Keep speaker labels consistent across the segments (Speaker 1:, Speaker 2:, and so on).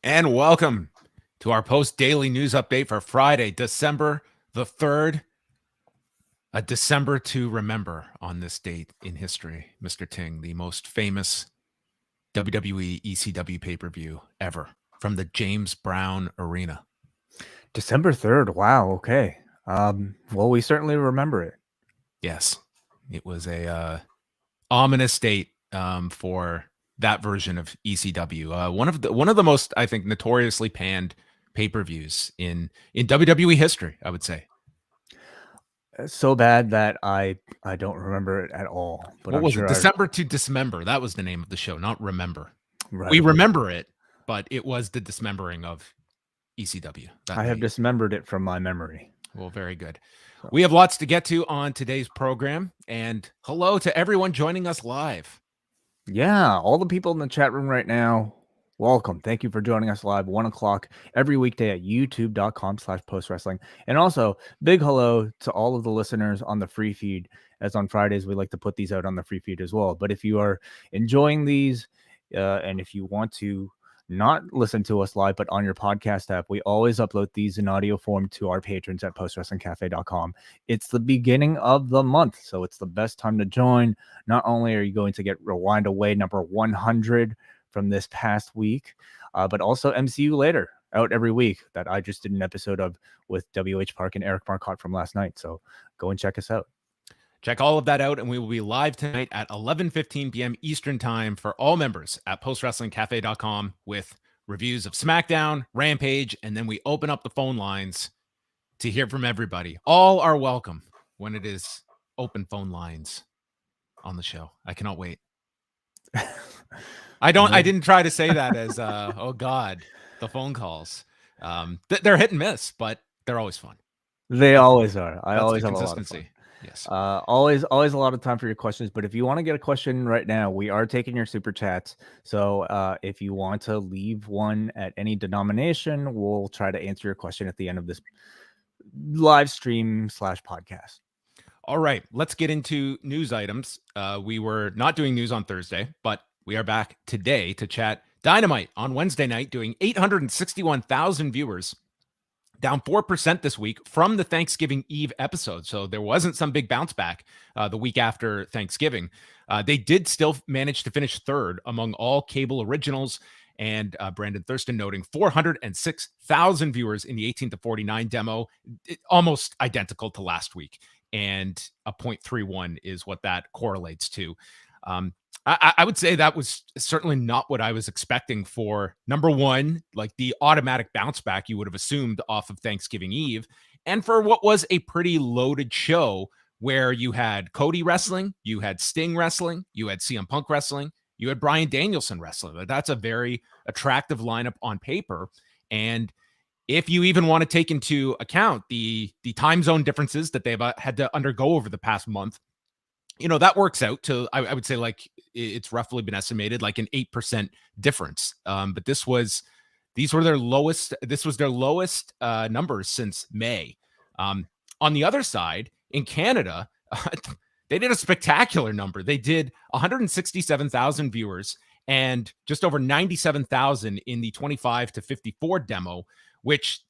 Speaker 1: And welcome to our post-daily news update for Friday, December the 3rd. A December to remember on this date in history. Mr. Ting, the most famous WWE ECW pay-per-view ever from the James Brown Arena.
Speaker 2: December 3rd. Wow. Okay. Well, we certainly remember it.
Speaker 1: Yes, it was a ominous date for that version of ECW. One of the most, I think, notoriously panned pay-per-views in WWE history, I would say.
Speaker 2: So bad that I don't remember it at all. But
Speaker 1: What
Speaker 2: I'm
Speaker 1: was it?
Speaker 2: sure
Speaker 1: December to Dismember. That was the name of the show, not Remember. We
Speaker 2: right.
Speaker 1: remember it, but it was the dismembering of ECW that
Speaker 2: I have
Speaker 1: night.
Speaker 2: dismembered it from my memory.
Speaker 1: Well, very good.
Speaker 2: So,
Speaker 1: We have lots to get to on today's program, and hello to everyone joining us live.
Speaker 2: yeah, all the people in the chat room right now, welcome. Thank you for joining us live 1 o'clock every weekday at youtube.com/postwrestling. And also, big hello to all of the listeners on the free feed, as on Fridays, we like to put these out on the free feed as well. But if you are enjoying these and if you want to not listen to us live, but on your podcast app, we always upload these in audio form to our patrons at postwrestlingcafe.com. It's the beginning of the month, so it's the best time to join. Not only are you going to get Rewind Away number 100 from this past week, but also MCU Later out every week that I just did an episode of with WH Park and Eric Marcotte from last night. So go and check us out.
Speaker 1: Check all of that out, and we will be live tonight at 11:15 p.m. Eastern Time for all members at postwrestlingcafe.com with reviews of SmackDown, Rampage, and then we open up the phone lines to hear from everybody. All are welcome when it is open phone lines on the show. I cannot wait. I didn't try to say that as oh God, the phone calls. They're hit and miss, but they're always fun.
Speaker 2: They always are. I
Speaker 1: That's
Speaker 2: always
Speaker 1: the
Speaker 2: have a lot of fun.
Speaker 1: consistency. Yes.
Speaker 2: Always a lot of time for your questions. But if you want to get a question right now, we are taking your super chats. So if you want to leave one at any denomination, we'll try to answer your question at the end of this live stream / podcast.
Speaker 1: All right, let's get into news items. We were not doing news on Thursday, but we are back today to chat Dynamite on Wednesday night, doing 861,000 viewers, down 4% this week from the Thanksgiving Eve episode. So there wasn't some big bounce back the week after Thanksgiving. They did still manage to finish third among all cable originals. And Brandon Thurston noting 406,000 viewers in the 18 to 49 demo, almost identical to last week. And a 0.31 is what that correlates to. I would say that was certainly not what I was expecting for number one, like the automatic bounce back you would have assumed off of Thanksgiving Eve, and for what was a pretty loaded show where you had Cody wrestling, you had Sting wrestling, you had CM Punk wrestling, you had Bryan Danielson wrestling. That's a very attractive lineup on paper. And if you even want to take into account the time zone differences that they've had to undergo over the past month, that works out to, I would say, like, it's roughly been estimated like an 8% difference. But these were their lowest. This was their lowest numbers since May. On the other side, in Canada, they did a spectacular number. They did 167,000 viewers and just over 97,000 in the 25 to 54 demo, which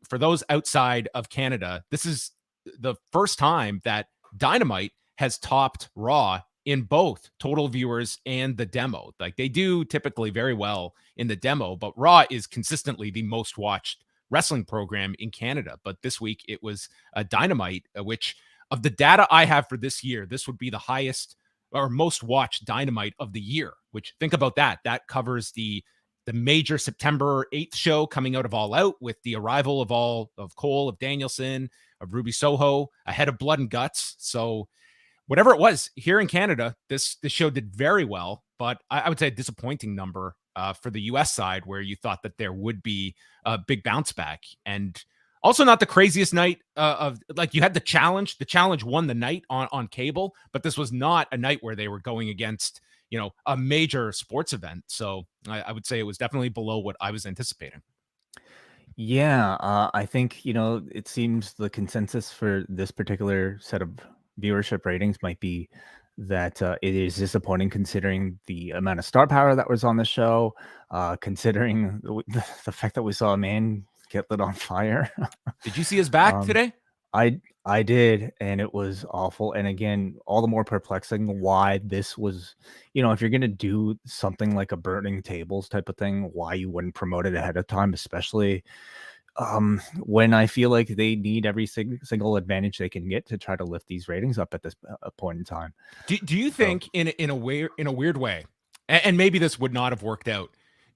Speaker 1: for those outside of Canada, this is the first time that Dynamite has topped Raw in both total viewers and the demo. Like, they do typically very well in the demo, but Raw is consistently the most watched wrestling program in Canada. But this week it was Dynamite, which, of the data I have for this year, this would be the highest or most watched Dynamite of the year, which, think about that. That covers the major September 8th show coming out of All Out with the arrival of Cole, of Danielson, of Ruby Soho, ahead of Blood and Guts. So whatever it was here in Canada, this show did very well, but I would say a disappointing number for the US side, where you thought that there would be a big bounce back. And also not the craziest night of, like, you had the challenge. The challenge won the night on cable, but this was not a night where they were going against, a major sports event. So I would say it was definitely below what I was anticipating.
Speaker 2: Yeah, I think, it seems the consensus for this particular set of viewership ratings might be that it is disappointing considering the amount of star power that was on the show, considering the fact that we saw a man get lit on fire.
Speaker 1: Did you see his back
Speaker 2: Um,
Speaker 1: today?
Speaker 2: I did, and it was awful. And again, all the more perplexing why this was, if you're gonna do something like a burning tables type of thing, why you wouldn't promote it ahead of time, especially when I feel like they need every single advantage they can get to try to lift these ratings up at this point in time.
Speaker 1: Do you
Speaker 2: So,
Speaker 1: think in a weird way, and maybe this would not have worked out?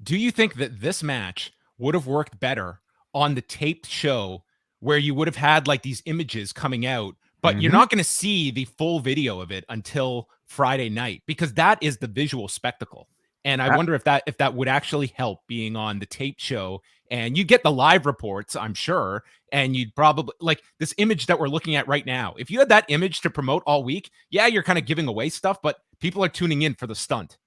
Speaker 1: Do you think that this match would have worked better on the taped show where you would have had like these images coming out, but you're
Speaker 2: mhm.
Speaker 1: not going to see the full video of it until Friday night because that is the visual spectacle. And I wonder if that would actually help being on the taped show and you get the live reports, I'm sure, and you'd probably like this image that we're looking at right now. If you had that image to promote all week, yeah, you're kind of giving away stuff, but people are tuning in for the stunt.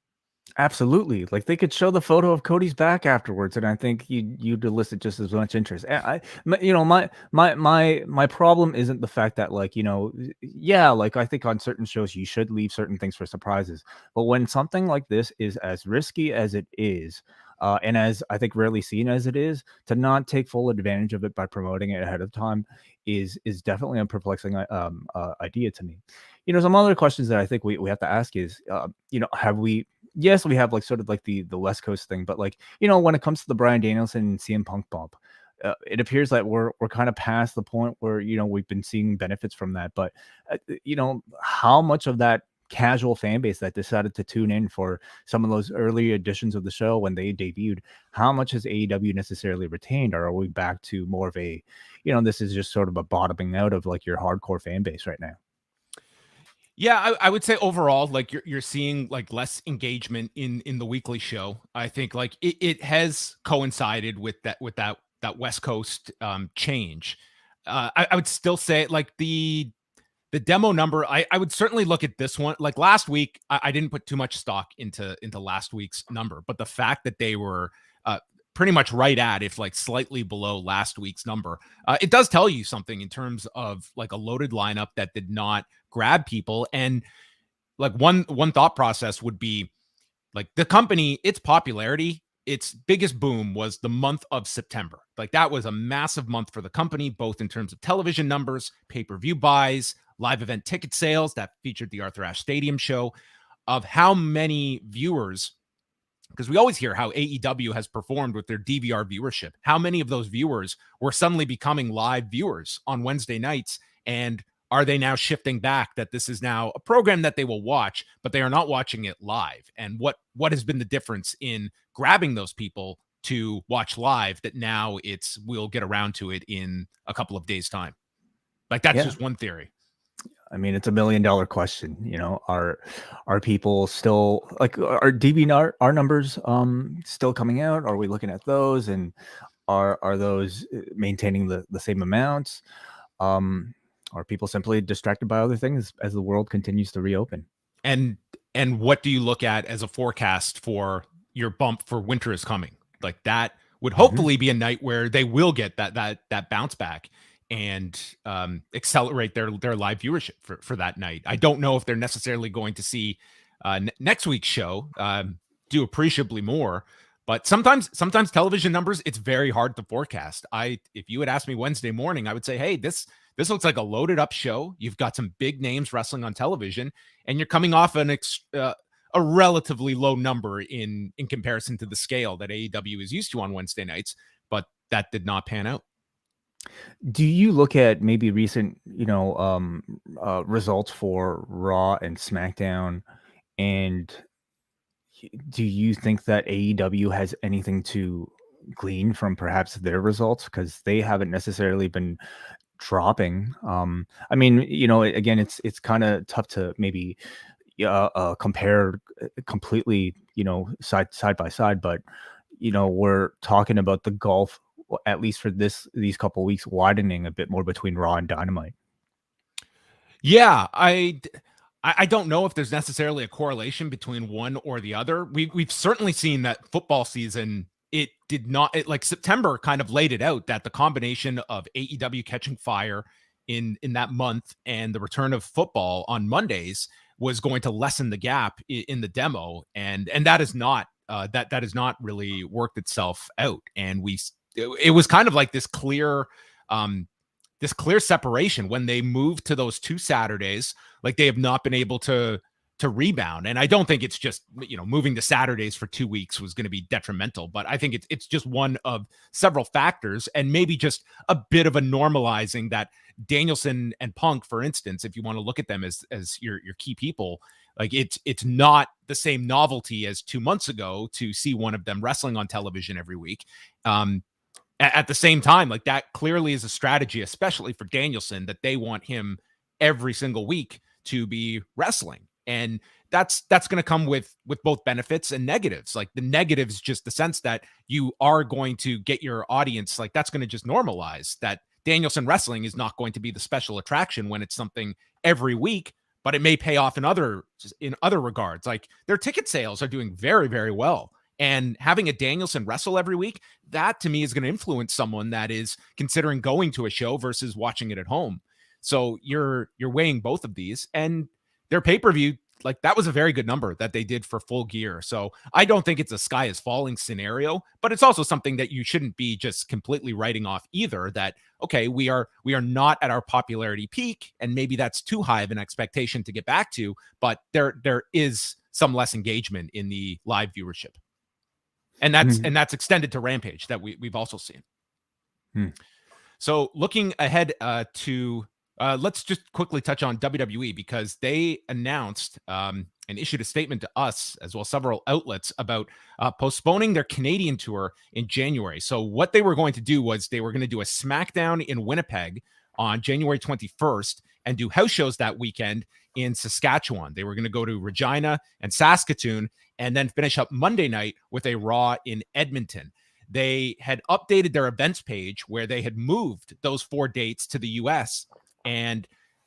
Speaker 2: Absolutely. Like they could show the photo of Cody's back afterwards, and I think you'd elicit just as much interest. And my problem isn't the fact that yeah, like I think on certain shows you should leave certain things for surprises. But when something like this is as risky as it is, and as I think rarely seen as it is, to not take full advantage of it by promoting it ahead of time is definitely a perplexing idea to me. Some other questions that I think we have to ask is, have we yes, we have like sort of like the West Coast thing, but when it comes to the Bryan Danielson and CM Punk bump, it appears that we're kind of past the point where we've been seeing benefits from that. But how much of that casual fan base that decided to tune in for some of those early editions of the show when they debuted, how much has AEW necessarily retained, or are we back to more of a, this is just sort of a bottoming out of like your hardcore fan base right now?
Speaker 1: Yeah, I would say overall, like you're seeing like less engagement in the weekly show. I think like it has coincided with that West Coast change. I would still say like the demo number. I would certainly look at this one. Like last week, I didn't put too much stock into last week's number, but the fact that they were pretty much right at, if like slightly below last week's number, it does tell you something in terms of like a loaded lineup that did not grab people. And like one thought process would be like the company, its popularity, its biggest boom was the month of September. Like that was a massive month for the company, both in terms of television numbers, pay-per-view buys, live event ticket sales that featured the Arthur Ashe Stadium show, of how many viewers, because we always hear how AEW has performed with their DVR viewership. How many of those viewers were suddenly becoming live viewers on Wednesday nights? And are they now shifting back that this is now a program that they will watch, but they are not watching it live? And what has been the difference in grabbing those people to watch live that now we'll get around to it in a couple of days' time? Like that's
Speaker 2: Yeah.
Speaker 1: just one theory.
Speaker 2: I mean, it's $1 million question. Are people still like are DVR numbers still coming out? Are we looking at those, and are those maintaining the same amounts? Are people simply distracted by other things as the world continues to reopen?
Speaker 1: And what do you look at as a forecast for your bump for winter is coming? Like that would
Speaker 2: Mhm.
Speaker 1: hopefully be a night where they will get that bounce back and accelerate their live viewership for that night. I don't know if they're necessarily going to see next week's show do appreciably more, but sometimes television numbers, it's very hard to forecast. If you had asked me Wednesday morning, I would say, hey, this looks like a loaded up show. You've got some big names wrestling on television, and you're coming off a relatively low number in comparison to the scale that AEW is used to on Wednesday nights. But that did not pan out.
Speaker 2: Do you look at maybe recent, results for Raw and SmackDown, and do you think that AEW has anything to glean from perhaps their results, because they haven't necessarily been dropping? I mean, again, it's kind of tough to maybe compare completely, side by side, but we're talking about the gulf, at least for these couple weeks, widening a bit more between Raw and Dynamite.
Speaker 1: Yeah, I don't know if there's necessarily a correlation between one or the other. We've certainly seen that football season, it did not, like September kind of laid it out that the combination of AEW catching fire in that month and the return of football on Mondays was going to lessen the gap in the demo, and that is not that has not really worked itself out. And it was kind of like this clear separation when they moved to those 2 Saturdays. Like, they have not been able to rebound. And I don't think it's just, moving to Saturdays for 2 weeks was going to be detrimental, but I think it's just one of several factors, and maybe just a bit of a normalizing that Danielson and Punk, for instance, if you want to look at them as your key people, like it's not the same novelty as 2 months ago to see one of them wrestling on television every week. At the same time, like, that clearly is a strategy, especially for Danielson, that they want him every single week to be wrestling. And that's going to come with both benefits and negatives. Like, the negatives, just the sense that you are going to get your audience, like, that's going to just normalize that Danielson wrestling is not going to be the special attraction when it's something every week, but it may pay off in other regards. Like, their ticket sales are doing very, very well. And having a Danielson wrestle every week, that to me is going to influence someone that is considering going to a show versus watching it at home. So you're weighing both of these, and their pay-per-view, like, that was a very good number that they did for Full Gear. So I don't think it's a sky is falling scenario, but it's also something that you shouldn't be just completely writing off either, that, okay, we are not at our popularity peak, and maybe that's too high of an expectation to get back to, but there is some less engagement in the live viewership. And that's extended to Rampage that we've also seen. So looking ahead to let's just quickly touch on WWE, because they announced and issued a statement to us, as well as several outlets, about postponing their Canadian tour in January. So what they were going to do was they were going to do a SmackDown in Winnipeg on January 21st and do house shows that weekend in Saskatchewan. They were going to go to Regina and Saskatoon and then finish up Monday night with a Raw in Edmonton. They had updated their events page where they had moved those 4 dates to the US, and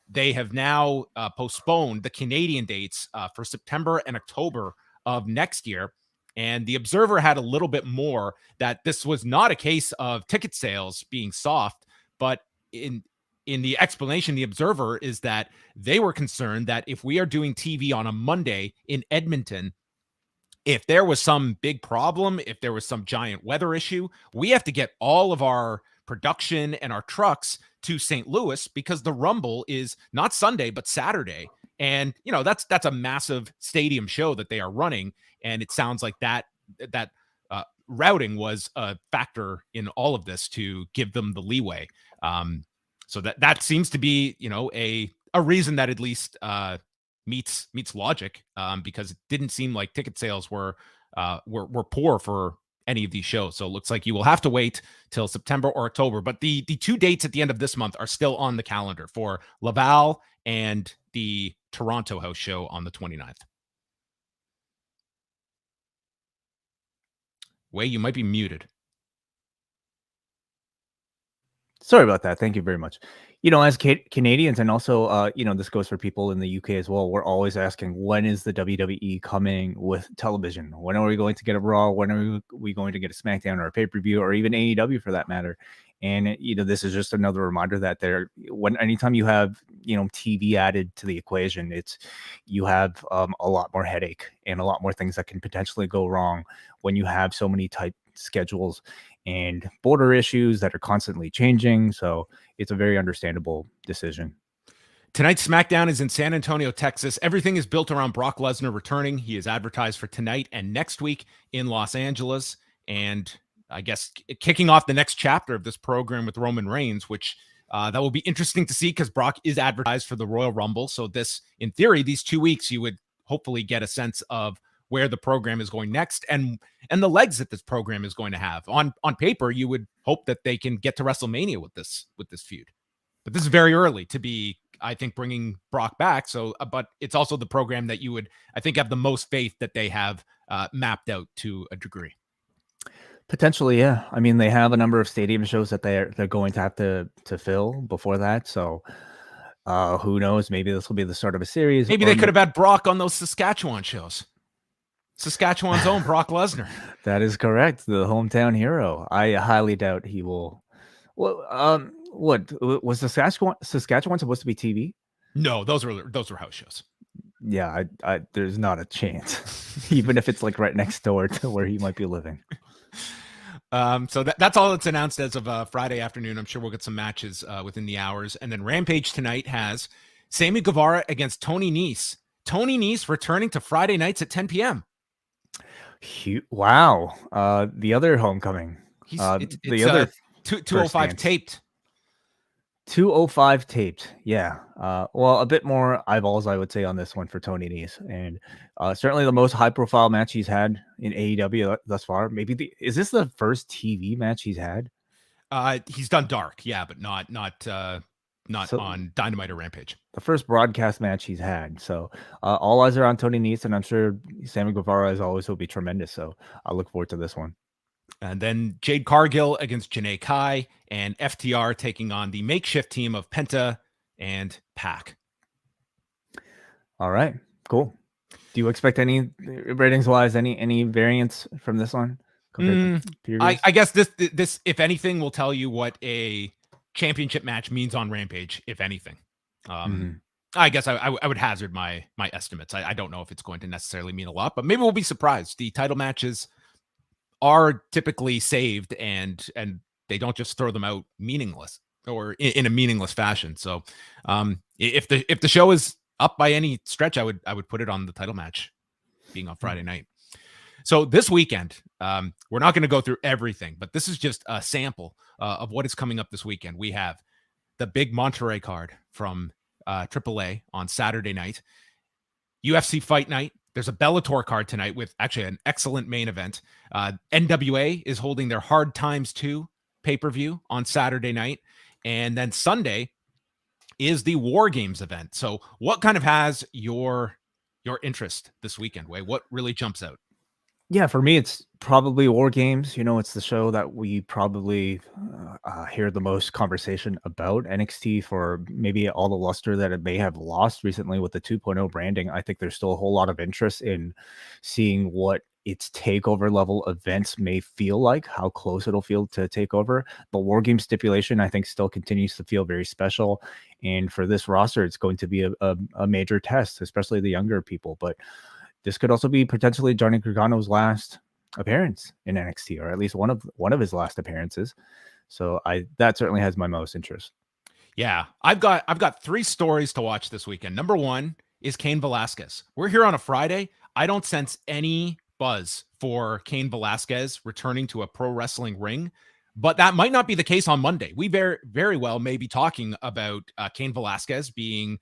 Speaker 1: they have now postponed the Canadian dates for September and October of next year. And the Observer had a little bit more that this was not a case of ticket sales being soft, but in the explanation, the Observer is that they were concerned that if we are doing TV on a Monday in Edmonton, if there was some big problem, if there was some giant weather issue, we have to get all of our production and our trucks to St. Louis, because the Rumble is not Sunday, but Saturday. And, that's a massive stadium show that they are running. And it sounds like that routing was a factor in all of this to give them the leeway. So that seems to be, a reason that at least meets logic, because it didn't seem like ticket sales were poor for any of these shows. So it looks like you will have to wait till September or October. But the 2 dates at the end of this month are still on the calendar for Laval and the Toronto house show on the 29th. Wai, you might be muted.
Speaker 2: Sorry about that. Thank you very much. As Canadians, and also, this goes for people in the UK as well, we're always asking, when is the WWE coming with television? When are we going to get a Raw? When are we going to get a SmackDown or a pay-per-view, or even AEW for that matter? And, this is just another reminder that anytime you have, TV added to the equation, you have a lot more headache and a lot more things that can potentially go wrong when you have so many tight schedules and border issues that are constantly changing. So it's a very understandable decision.
Speaker 1: Tonight's SmackDown is in San Antonio, Texas. Everything is built around Brock Lesnar returning. He is advertised for tonight and next week in Los Angeles. And I guess kicking off the next chapter of this program with Roman Reigns, which that will be interesting to see, because Brock is advertised for the Royal Rumble. So this, in theory, these 2 weeks, you would hopefully get a sense of where the program is going next and the legs that this program is going to have. On paper, you would hope that they can get to WrestleMania with this feud. But this is very early to be, I think, bringing Brock back. So, but it's also the program that you would, I think, have the most faith that they have mapped out to a degree.
Speaker 2: Potentially, yeah. I mean, they have a number of stadium shows that they're going to have to fill before that. So who knows? Maybe this will be the start of a series.
Speaker 1: Maybe they could have had Brock on those Saskatchewan shows. Saskatchewan's own Brock Lesnar.
Speaker 2: That is correct. The hometown hero. I highly doubt he will. Well, what was Saskatchewan supposed to be TV?
Speaker 1: No, those were house shows.
Speaker 2: Yeah, there's not a chance, even if it's like right next door to where he might be living.
Speaker 1: So that's all that's announced as of Friday afternoon. I'm sure we'll get some matches within the hours. And then Rampage tonight has Sammy Guevara against Tony Nese. Tony Nese returning to Friday nights at 10 p.m.
Speaker 2: Wow. The other homecoming.
Speaker 1: It's
Speaker 2: the other
Speaker 1: 205 taped.
Speaker 2: 205 taped. Yeah. Well, a bit more eyeballs, I would say, on this one for Tony Nese. And certainly the most high profile match he's had in AEW thus far. Maybe is this the first TV match he's had?
Speaker 1: He's done dark, yeah, but not
Speaker 2: So,
Speaker 1: on Dynamite or Rampage.
Speaker 2: The first broadcast match he's had. So all eyes are on Tony Nese, and I'm sure Sammy Guevara, as always, will be tremendous. So I look forward to this one.
Speaker 1: And then Jade Cargill against Janae Kai, and FTR taking on the makeshift team of Penta and Pac.
Speaker 2: All right, cool. Do you expect any ratings wise, any variance from this one?
Speaker 1: I guess this, if anything, will tell you what a championship match means on Rampage, if anything. I guess I would hazard my estimates. I don't know if it's going to necessarily mean a lot, but maybe we'll be surprised. The title matches are typically saved, and they don't just throw them out meaningless or in a meaningless fashion. So if the show is up by any stretch, I would put it on the title match being on Friday night. So this weekend, we're not going to go through everything, but this is just a sample of what is coming up this weekend. We have the big Monterey card from AAA on Saturday night, UFC Fight Night. There's a Bellator card tonight with actually an excellent main event. NWA is holding their Hard Times 2 pay-per-view on Saturday night. And then Sunday is the War Games event. So what kind of has your interest this weekend, Wai? What really jumps out?
Speaker 2: Yeah, for me, it's probably War Games. You know, it's the show that we probably hear the most conversation about. NXT, for maybe all the luster that it may have lost recently with the 2.0 branding, I think there's still a whole lot of interest in seeing what its takeover level events may feel like, how close it'll feel to takeover. The War Game stipulation, I think, still continues to feel very special. And for this roster, it's going to be a major test, especially the younger people. But this could also be potentially Johnny Gargano's last appearance in NXT, or at least one of his last appearances. So that certainly has my most interest.
Speaker 1: Yeah, I've got 3 stories to watch this weekend. Number 1 is Cain Velasquez. We're here on a Friday. I don't sense any buzz for Cain Velasquez returning to a pro wrestling ring, but that might not be the case on Monday. We very, very well may be talking about Cain Velasquez being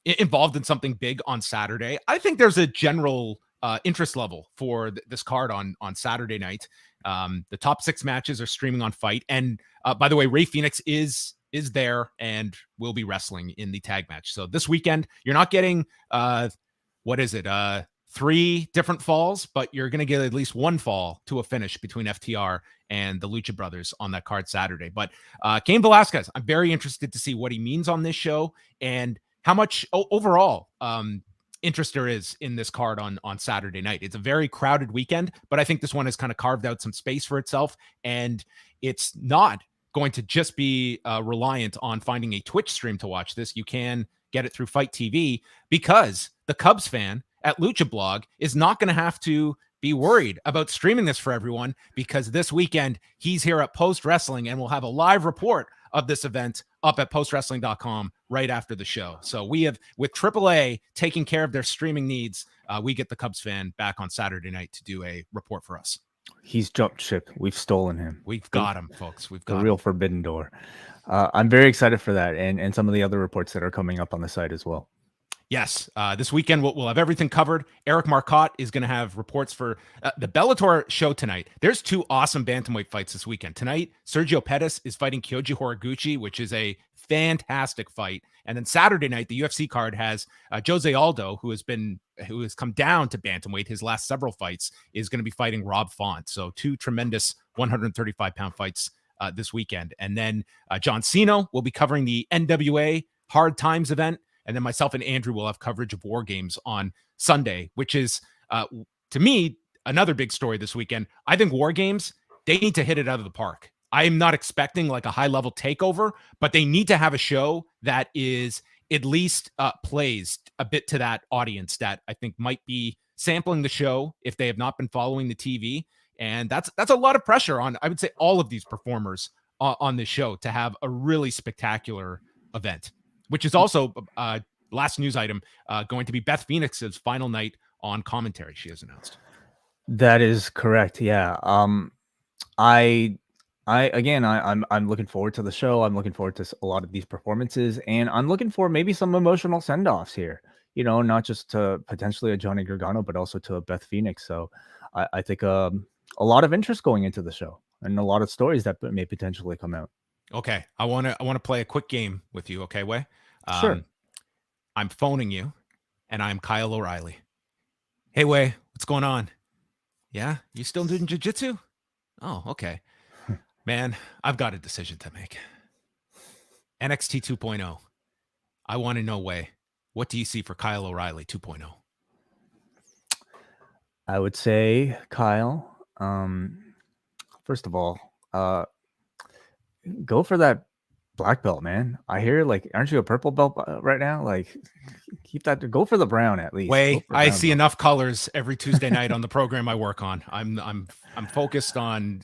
Speaker 1: involved in something big on Saturday. I think there's a general interest level for this card on Saturday night. The top 6 matches are streaming on Fight. And by the way, Beth Phoenix is there and will be wrestling in the tag match. So this weekend, you're not getting, 3 different falls, but you're going to get at least one fall to a finish between FTR and the Lucha Brothers on that card Saturday. But Cain Velasquez, I'm very interested to see what he means on this show and how much overall interest there is in this card on Saturday night. It's a very crowded weekend, but I think this one has kind of carved out some space for itself, and it's not going to just be reliant on finding a Twitch stream to watch this. You can get it through Fight TV, because the Cubs fan at Lucha Blog is not going to have to be worried about streaming this for everyone, because this weekend he's here at Post Wrestling and we'll have a live report of this event up at postwrestling.com right after the show. So we have, with AAA taking care of their streaming needs, we get the Cubs fan back on Saturday night to do a report for us.
Speaker 2: He's jumped ship. We've stolen him.
Speaker 1: We've got him, folks. We've got
Speaker 2: the real forbidden door. I'm very excited for that, and some of the other reports that are coming up on the site as well.
Speaker 1: Yes, this weekend we'll have everything covered. Eric Marcotte is going to have reports for the Bellator show tonight. There's 2 awesome bantamweight fights this weekend. Tonight, Sergio Pettis is fighting Kyoji Horiguchi, which is a fantastic fight. And then Saturday night, the UFC card has Jose Aldo, who has come down to bantamweight. His last several fights is going to be fighting Rob Font. So 2 tremendous 135-pound fights this weekend. And then John Cena will be covering the NWA Hard Times event. And then myself and Andrew will have coverage of War Games on Sunday, which is, to me, another big story this weekend. I think War Games, they need to hit it out of the park. I am not expecting like a high-level takeover, but they need to have a show that is at least plays a bit to that audience that I think might be sampling the show if they have not been following the TV. And that's a lot of pressure on, I would say, all of these performers on this show to have a really spectacular event, which is also last news item going to be Beth Phoenix's final night on commentary. She has announced.
Speaker 2: That is correct. Yeah. I'm looking forward to the show. I'm looking forward to a lot of these performances, and I'm looking for maybe some emotional send-offs here. Not just to potentially a Johnny Gargano, but also to a Beth Phoenix. So I think a lot of interest going into the show, and a lot of stories that may potentially come out.
Speaker 1: Okay, I want to play a quick game with you. Okay, Wai?
Speaker 2: Sure.
Speaker 1: I'm phoning you, and I'm Kyle O'Reilly. Hey, Wai, what's going on? Yeah, you still doing jiu-jitsu? Oh, okay. Man, I've got a decision to make. NXT 2.0. I want to know, Wai, what do you see for Kyle O'Reilly 2.0?
Speaker 2: I would say, Kyle, first of all, go for that black belt, man. I hear, like, aren't you a purple belt right now? Like, keep that. Go for the brown at least.
Speaker 1: Wai, I see enough colors every Tuesday night on the program I work on. I'm focused on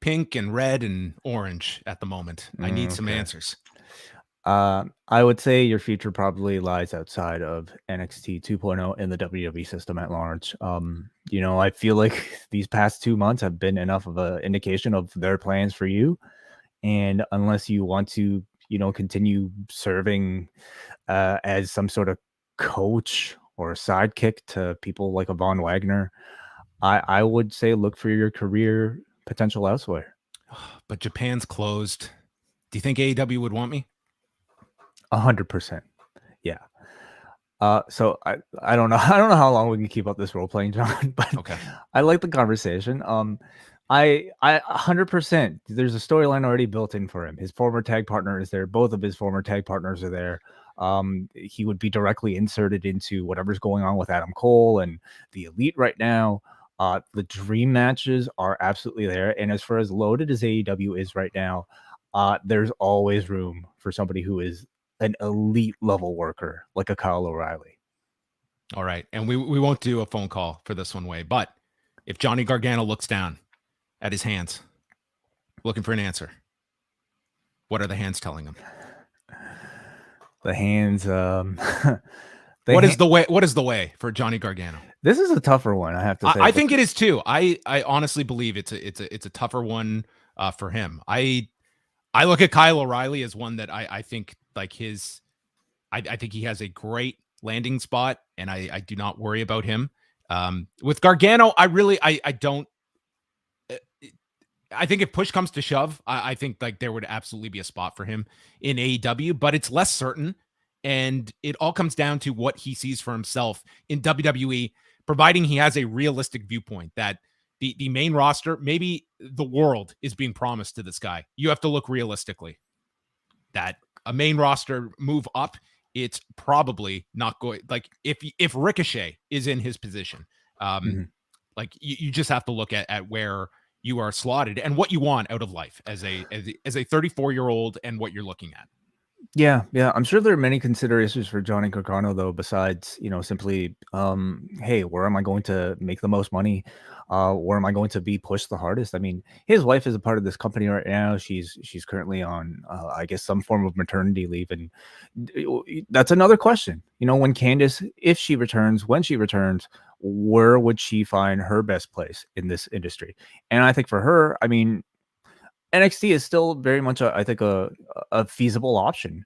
Speaker 1: pink and red and orange at the moment. I need some answers.
Speaker 2: I would say your future probably lies outside of NXT 2.0 in the WWE system at large. I feel like these past 2 months have been enough of an indication of their plans for you. And unless you want to, continue serving as some sort of coach or sidekick to people like a Von Wagner, I would say look for your career potential elsewhere.
Speaker 1: But Japan's closed. Do you think AEW would want me?
Speaker 2: 100%. Yeah. So I don't know. I don't know how long we can keep up this role playing, John, but
Speaker 1: okay.
Speaker 2: I like the conversation. I 100%. There's a storyline already built in for him. His former tag partner is there. Both of his former tag partners are there. He would be directly inserted into whatever's going on with Adam Cole and the Elite right now. The dream matches are absolutely there. And as far as loaded as AEW is right now, there's always room for somebody who is an elite level worker like a Kyle O'Reilly.
Speaker 1: All right. And we won't do a phone call for this one, Wai. But if Johnny Gargano looks down at his hands, looking for an answer, what are the hands telling him?
Speaker 2: The hands.
Speaker 1: What is the way for Johnny Gargano?
Speaker 2: This is a tougher one, I have to say.
Speaker 1: I think it is too. I honestly believe it's a tougher one for him. I look at Kyle O'Reilly as one that I think like I think he has a great landing spot, and I do not worry about him. With Gargano, I don't. I think if push comes to shove, I think like there would absolutely be a spot for him in AEW, but it's less certain. And it all comes down to what he sees for himself in WWE, providing he has a realistic viewpoint that the main roster, maybe the world is being promised to this guy. You have to look realistically that a main roster move up, it's probably not going, like if Ricochet is in his position, like you just have to look at where you are slotted and what you want out of life as a 34-year-old and what you're looking at.
Speaker 2: Yeah. I'm sure there are many considerations for Johnny Gargano, though, besides, simply, hey, where am I going to make the most money? Where am I going to be pushed the hardest? I mean, his wife is a part of this company right now. She's currently on, I guess, some form of maternity leave. And that's another question. When Candice, if she returns, when she returns, where would she find her best place in this industry? And I think for her, I mean, NXT is still very much, I think, a feasible option.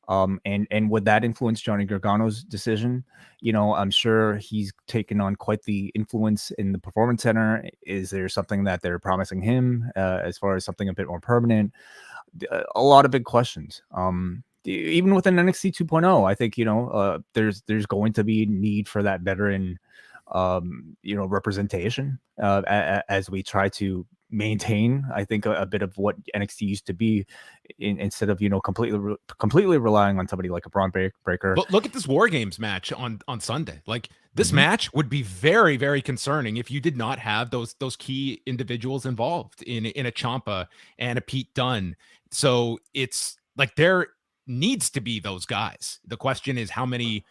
Speaker 2: And would that influence Johnny Gargano's decision? I'm sure he's taken on quite the influence in the Performance Center. Is there something that they're promising him as far as something a bit more permanent? A lot of big questions. Even within NXT 2.0, I think, there's going to be need for that veteran, representation as we try to maintain, I think, a bit of what NXT used to be, instead of completely relying on somebody like a Braun Breaker.
Speaker 1: But look at this War Games match on Sunday. Like this match would be very, very concerning if you did not have those key individuals involved in a Ciampa and a Pete Dunne. So it's like needs to be those guys. The question is how many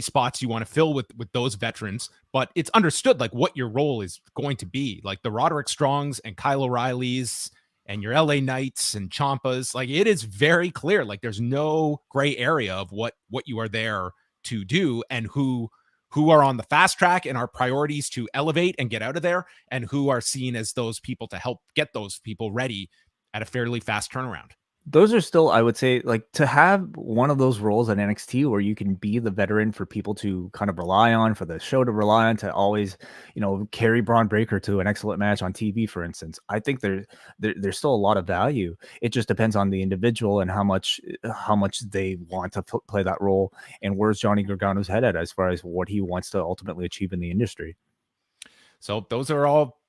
Speaker 1: spots you want to fill with those veterans, but it's understood like what your role is going to be. Like the Roderick Strongs and Kyle O'Reillys and your LA Knights and Ciampas, like it is very clear. Like there's no gray area of what you are there to do, and who are on the fast track and are priorities to elevate and get out of there, and who are seen as those people to help get those people ready at a fairly fast turnaround.
Speaker 2: Those are still, I would say, like to have one of those roles at NXT where you can be the veteran for people to kind of rely on, for the show to rely on, to always, carry Braun Breaker to an excellent match on TV, for instance. I think there's still a lot of value. It just depends on the individual and how much they want to play that role, and where's Johnny Gargano's head at as far as what he wants to ultimately achieve in the industry.
Speaker 1: So those are all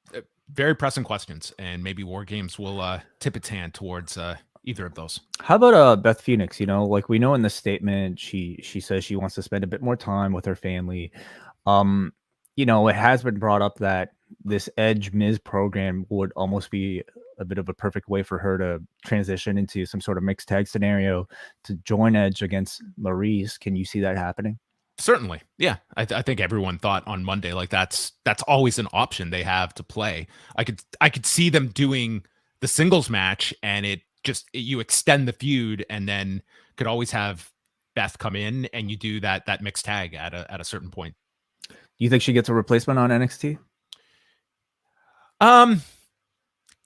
Speaker 1: very pressing questions, and maybe War Games will tip its hand towards either of those.
Speaker 2: How about Beth Phoenix? Like we know in the statement, she says she wants to spend a bit more time with her family. It has been brought up that this Edge Miz program would almost be a bit of a perfect way for her to transition into some sort of mixed tag scenario to join Edge against Maurice. Can you see that happening?
Speaker 1: Certainly. Yeah. I think everyone thought on Monday, like that's always an option they have to play. I could see them doing the singles match, and you extend the feud, and then could always have Beth come in and you do that mixed tag at a certain point.
Speaker 2: Do you think she gets a replacement on NXT?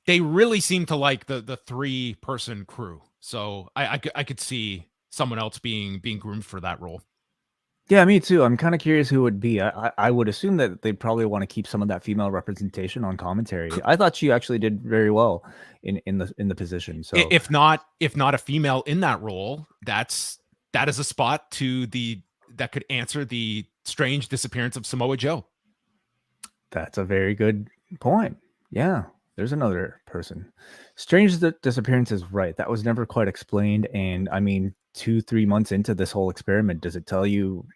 Speaker 1: They really seem to like the 3-person crew. So I could see someone else being groomed for that role.
Speaker 2: Yeah, me too. I'm kind of curious who it would be. I would assume that they'd probably want to keep some of that female representation on commentary. I thought she actually did very well in the position. So
Speaker 1: if not a female in that role, that is a spot that could answer the strange disappearance of Samoa Joe.
Speaker 2: That's a very good point. Yeah, there's another person. Strange disappearance is right. That was never quite explained. And I mean, 2-3 months into this whole experiment, does it tell you,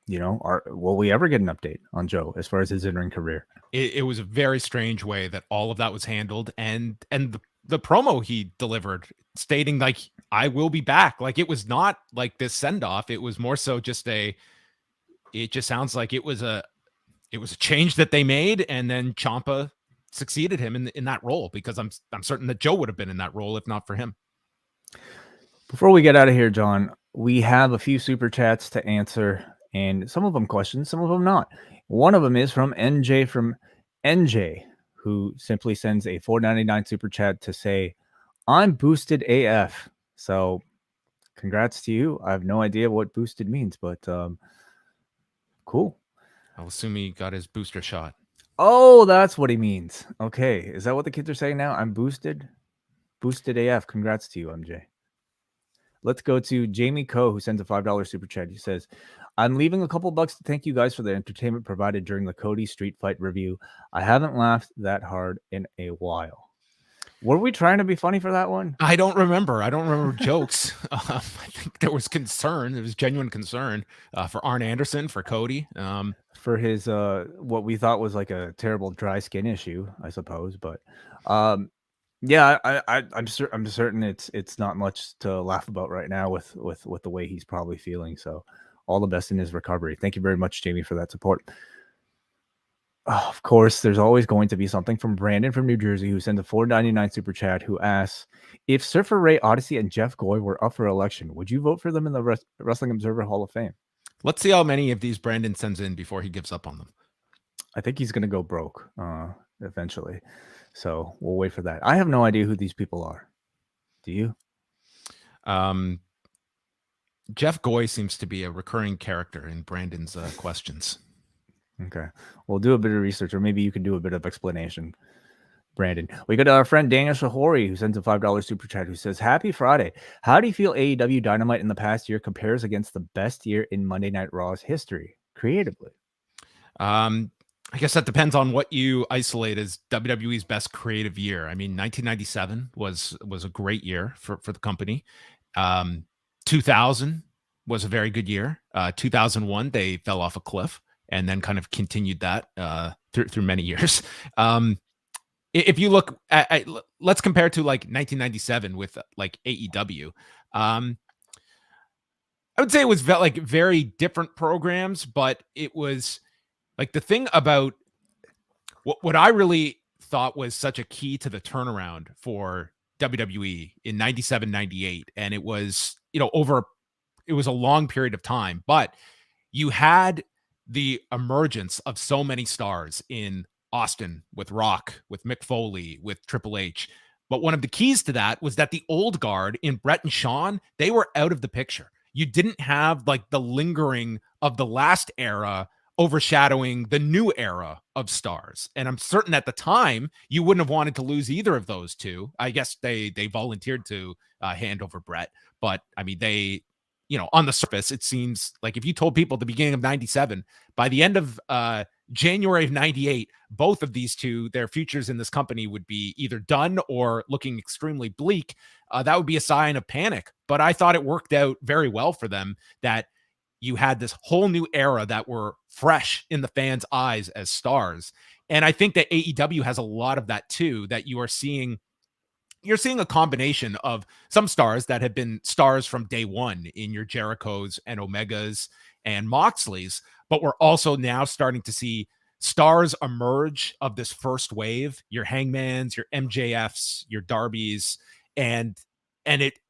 Speaker 2: will we ever get an update on Joe as far as his in-ring career?
Speaker 1: It was a very strange way that all of that was handled, and the promo he delivered stating like, I will be back. Like it was not like this send off. It was more so just it just sounds like it was a change that they made, and then Ciampa succeeded him in that role, because I'm certain that Joe would have been in that role if not for him.
Speaker 2: Before we get out of here, John, we have a few super chats to answer, and some of them questions, some of them not. One of them is from NJ, who simply sends a $4.99 super chat to say, I'm boosted AF. So congrats to you. I have no idea what boosted means, but cool.
Speaker 1: I'll assume he got his booster shot.
Speaker 2: Oh, that's what he means. Okay. Is that what the kids are saying now? I'm boosted? Boosted AF. Congrats to you, MJ. Let's go to Jamie Coe, who sends a $5 super chat. He says, I'm leaving a couple bucks to thank you guys for the entertainment provided during the Cody Street Fight review. I haven't laughed that hard in a while. Were we trying to be funny for that one?
Speaker 1: I don't remember jokes. I think there was concern. There was genuine concern for Arn Anderson, for Cody.
Speaker 2: For his, what we thought was like a terrible dry skin issue, I suppose. But yeah, I'm certain it's not much to laugh about right now with the way he's probably feeling. So all the best in his recovery. Thank you very much, Jamie, for that support. Of course, there's always going to be something from Brandon from New Jersey, who sends a $4.99 super chat, who asks, if Surfer Ray Odyssey and Jeff Goy were up for election, would you vote for them in the Wrestling Observer Hall of Fame?
Speaker 1: Let's see how many of these Brandon sends in before he gives up on them.
Speaker 2: I think he's going to go broke eventually. So we'll wait for that. I have no idea who these people are. Do you?
Speaker 1: Jeff Goy seems to be a recurring character in Brandon's questions.
Speaker 2: Okay. We'll do a bit of research, or maybe you can do a bit of explanation, Brandon. We got our friend Daniel Shahary, who sends a $5 super chat, who says, Happy Friday. How do you feel AEW Dynamite in the past year compares against the best year in Monday Night Raw's history, creatively?
Speaker 1: I guess that depends on what you isolate as WWE's best creative year. I mean, 1997 was a great year for the company. 2000 was a very good year. 2001, they fell off a cliff and then kind of continued that through many years. If you look at let's compare to like 1997 with like AEW. I would say it was like very different programs, but it was like the thing about what I really thought was such a key to the turnaround for WWE in 97, 98. And it was, it was a long period of time, but you had the emergence of so many stars in Austin with Rock, with Mick Foley, with Triple H. But one of the keys to that was that the old guard in Brett and Shawn, they were out of the picture. You didn't have like the lingering of the last era overshadowing the new era of stars. And I'm certain at the time you wouldn't have wanted to lose either of those two. I guess they volunteered to hand over Brett, but I mean on the surface, it seems like if you told people at the beginning of 97, by the end of January of 98, both of these two, their futures in this company would be either done or looking extremely bleak, that would be a sign of panic. But I thought it worked out very well for them that you had this whole new era that were fresh in the fans' eyes as stars. And I think that AEW has a lot of that too, that you're seeing a combination of some stars that have been stars from day one in your Jerichos and Omegas and Moxleys, but we're also now starting to see stars emerge of this first wave, your Hangmans, your MJFs, your Darbys, and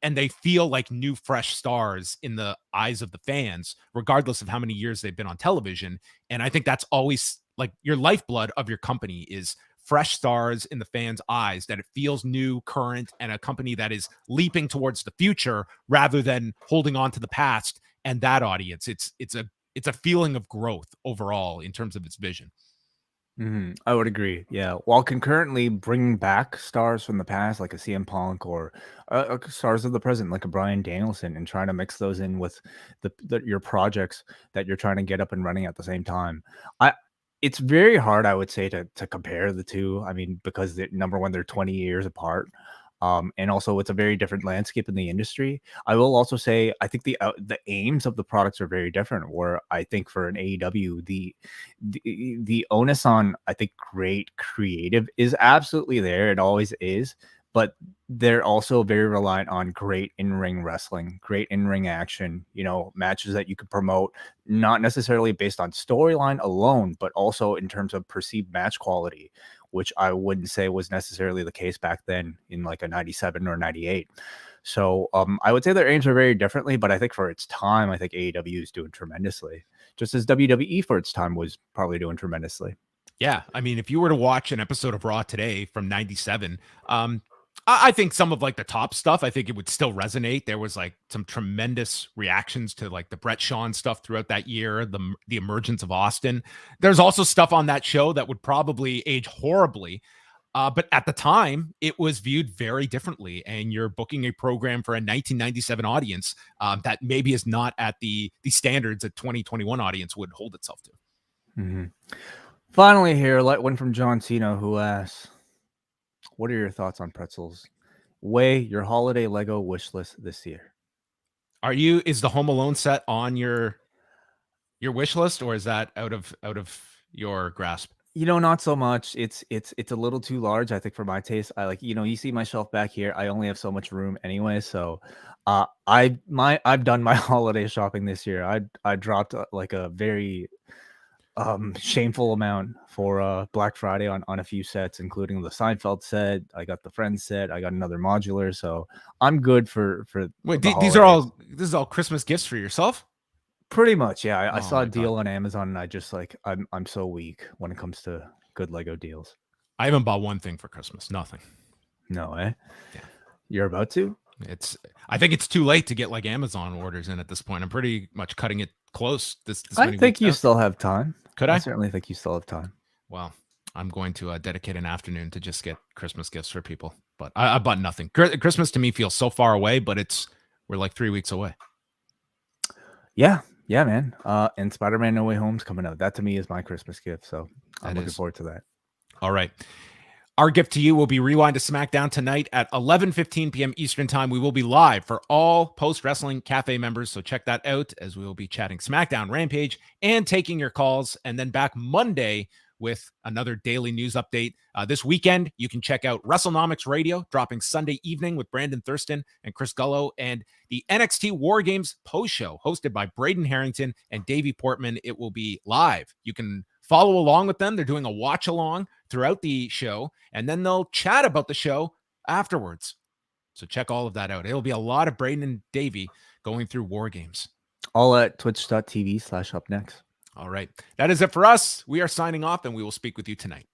Speaker 1: they feel like new fresh stars in the eyes of the fans, regardless of how many years they've been on television. And I think that's always like your lifeblood of your company is fresh stars in the fans' eyes, that it feels new, current, and a company that is leaping towards the future rather than holding on to the past and that audience. It's a feeling of growth overall in terms of its vision.
Speaker 2: I would agree. Yeah, while concurrently bringing back stars from the past, like a CM Punk or stars of the present, like a Bryan Danielson, and trying to mix those in with your projects that you're trying to get up and running at the same time. It's very hard, I would say, to compare the two. I mean, because number one, they're 20 years apart. And also it's a very different landscape in the industry. I will also say I think the aims of the products are very different. Where I think for an AEW, the onus on I think great creative is absolutely there. It always is, but they're also very reliant on great in-ring wrestling, great in-ring action, matches that you could promote, not necessarily based on storyline alone, but also in terms of perceived match quality, which I wouldn't say was necessarily the case back then in like a 97 or 98. So I would say their aims are very differently, but I think for its time, I think AEW is doing tremendously, just as WWE for its time was probably doing tremendously.
Speaker 1: Yeah. I mean, if you were to watch an episode of Raw today from 97, I think some of like the top stuff, I think it would still resonate. There was like some tremendous reactions to like the Brett Shawn stuff throughout that year, the emergence of Austin. There's also stuff on that show that would probably age horribly. But at the time, it was viewed very differently. And you're booking a program for a 1997 audience that maybe is not at the standards a 2021 audience would hold itself to.
Speaker 2: Mm-hmm. Finally here, let one from John Cena, who asks, what are your thoughts on pretzels? Weigh your holiday Lego wish list this year.
Speaker 1: Is the Home Alone set on your wish list, or is that out of your grasp?
Speaker 2: Not so much. It's a little too large, I think, for my taste. I like, you see my shelf back here. I only have so much room anyway. So I've done my holiday shopping this year. I dropped like a very shameful amount for Black Friday on a few sets, including the Seinfeld set. I got the Friends set. I got another modular, so I'm good for
Speaker 1: Wait, this is all Christmas gifts for yourself?
Speaker 2: Pretty much, yeah. I saw a deal on Amazon, and I just like I'm so weak when it comes to good Lego deals.
Speaker 1: I haven't bought one thing for Christmas. Nothing.
Speaker 2: No, eh?
Speaker 1: Yeah.
Speaker 2: You're about to?
Speaker 1: I think it's too late to get like Amazon orders in at this point. I'm pretty much cutting it close. This
Speaker 2: I think you still have time.
Speaker 1: Could I?
Speaker 2: I certainly think you still have time.
Speaker 1: Well, I'm going to dedicate an afternoon to just get Christmas gifts for people. But I bought nothing. Christmas to me feels so far away, but we're like 3 weeks away.
Speaker 2: Yeah, man. And Spider-Man No Way Home's coming out. That to me is my Christmas gift. So I'm looking forward to that.
Speaker 1: All right. Our gift to you will be Rewind to SmackDown tonight at 11:15 p.m. Eastern Time. We will be live for all Post Wrestling Cafe members, so check that out as we will be chatting SmackDown, Rampage, and taking your calls. And then back Monday with another daily news update. This weekend, you can check out WrestleNomics Radio, dropping Sunday evening with Brandon Thurston and Chris Gullo, and the NXT War Games post show hosted by Braden Harrington and Davey Portman. It will be live. You can follow along with them. They're doing a watch along throughout the show, and then they'll chat about the show afterwards. So check all of that out. It'll be a lot of Braden and Davey going through War Games.
Speaker 2: All at twitch.tv/upnext.
Speaker 1: All right. That is it for us. We are signing off, and we will speak with you tonight.